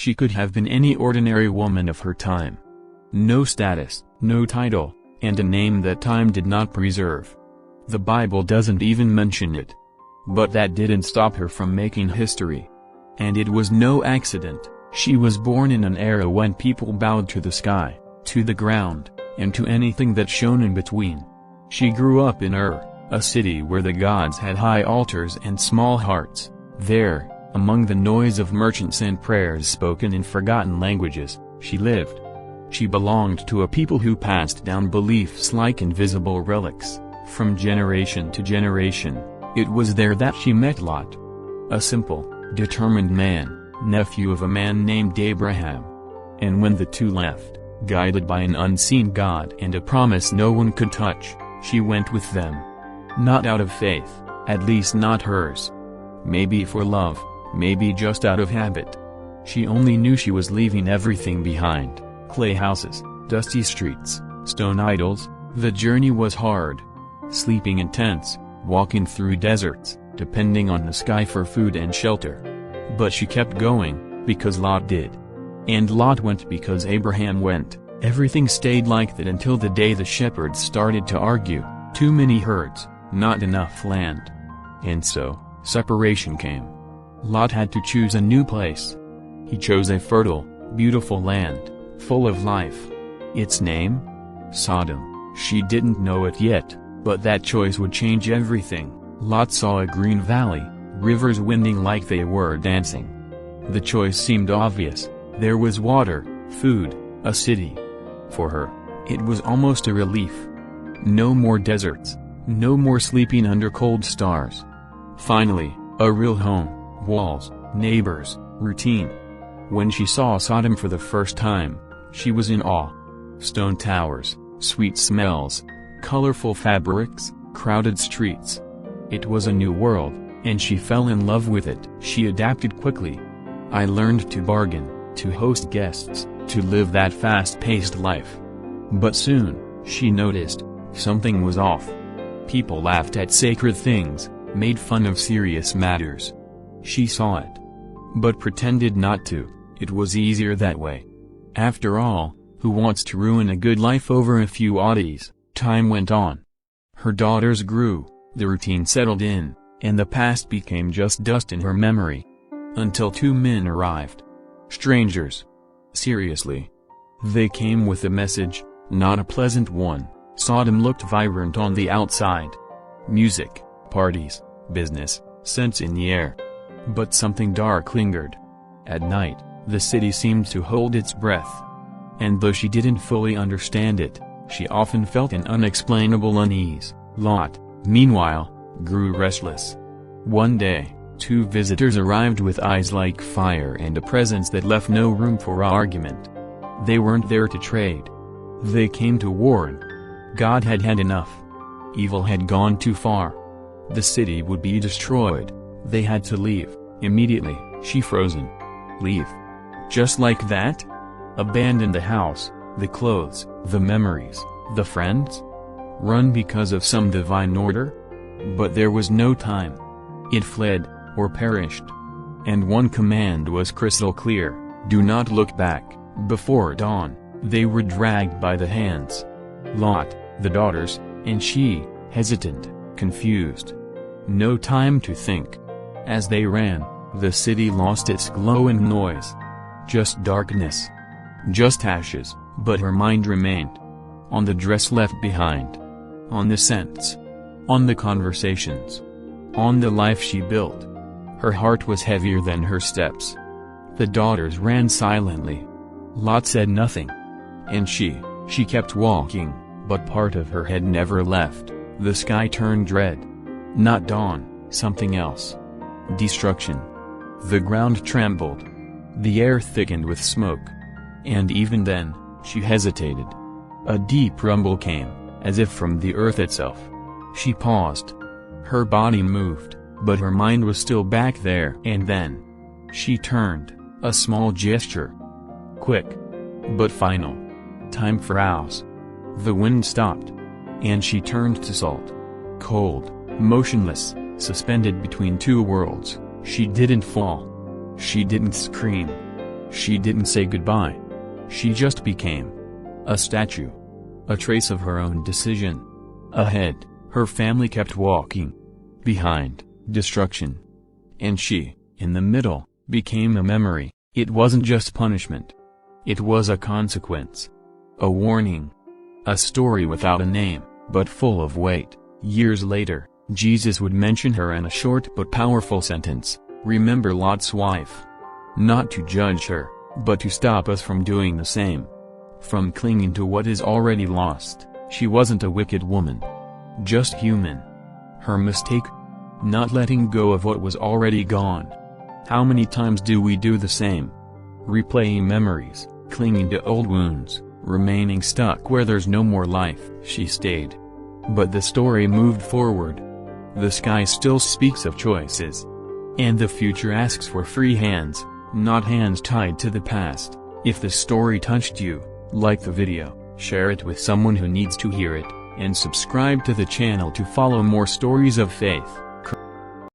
She could have been any ordinary woman of her time. No status, no title, and a name that time did not preserve. The Bible doesn't even mention it. But that didn't stop her from making history. And it was no accident. She was born in an era when people bowed to the sky, to the ground, and to anything that shone in between. She grew up in Ur, a city where the gods had high altars and small hearts. There, among the noise of merchants and prayers spoken in forgotten languages, she lived. She belonged to a people who passed down beliefs like invisible relics, from generation to generation. It was there that she met Lot. A simple, determined man, nephew of a man named Abraham. And when the two left, guided by an unseen God and a promise no one could touch, she went with them. Not out of faith, at least not hers. Maybe for love, maybe just out of habit. She only knew she was leaving everything behind: clay houses, dusty streets, stone idols. The journey was hard. Sleeping in tents, walking through deserts, depending on the sky for food and shelter. But she kept going, because Lot did. And Lot went because Abraham went. Everything stayed like that until the day the shepherds started to argue: too many herds, not enough land. And so, separation came. Lot had to choose a new place. He chose a fertile, beautiful land, full of life. Its name? Sodom. She didn't know it yet, but that choice would change everything. Lot saw a green valley, rivers winding like they were dancing. The choice seemed obvious. There was water, food, a city. For her, it was almost a relief. No more deserts, no more sleeping under cold stars. Finally, a real home, walls, neighbors, routine. When she saw Sodom for the first time, she was in awe. Stone towers, sweet smells, colorful fabrics, crowded streets. It was a new world, and she fell in love with it. She adapted quickly. I learned to bargain, to host guests, to live that fast-paced life. But soon, she noticed, something was off. People laughed at sacred things, made fun of serious matters. She saw it. But pretended not to. It was easier that way. After all, who wants to ruin a good life over a few oddities? Time went on. Her daughters grew, the routine settled in, and the past became just dust in her memory. Until two men arrived. Strangers. Seriously. They came with a message, not a pleasant one. Sodom looked vibrant on the outside. Music, parties, business, scents in the air. But something dark lingered. At night, the city seemed to hold its breath. And though she didn't fully understand it, she often felt an unexplainable unease. Lot, meanwhile, grew restless. One day, two visitors arrived with eyes like fire and a presence that left no room for argument. They weren't there to trade. They came to warn. God had had enough. Evil had gone too far. The city would be destroyed. They had to leave, immediately. She frozen. Leave. Just like that? Abandon the house, the clothes, the memories, the friends? Run because of some divine order? But there was no time. It fled, or perished. And one command was crystal clear: do not look back. Before dawn, they were dragged by the hands. Lot, the daughters, and she, hesitant, confused. No time to think. As they ran, the city lost its glow and noise. Just darkness. Just ashes, but her mind remained. On the dress left behind. On the scents. On the conversations. On the life she built. Her heart was heavier than her steps. The daughters ran silently. Lot said nothing. And she kept walking, but part of her head never left. The sky turned red. Not dawn, something else. Destruction. The ground trembled. The air thickened with smoke. And even then, she hesitated. A deep rumble came, as if from the earth itself. She paused. Her body moved, but her mind was still back there. And then, she turned, a small gesture. Quick. But final. Time for ours. The wind stopped. And she turned to salt. Cold, motionless, suspended between two worlds. She didn't fall. She didn't scream. She didn't say goodbye. She just became a statue. A trace of her own decision. Ahead, her family kept walking. Behind, destruction. And she, in the middle, became a memory. It wasn't just punishment. It was a consequence. A warning. A story without a name, but full of weight. Years later, Jesus would mention her in a short but powerful sentence, "Remember Lot's wife." Not to judge her, but to stop us from doing the same. From clinging to what is already lost. She wasn't a wicked woman. Just human. Her mistake? Not letting go of what was already gone. How many times do we do the same? Replaying memories, clinging to old wounds, remaining stuck where there's no more life. She stayed. But the story moved forward. The sky still speaks of choices. And the future asks for free hands, not hands tied to the past. If the story touched you, like the video, share it with someone who needs to hear it, and subscribe to the channel to follow more stories of faith.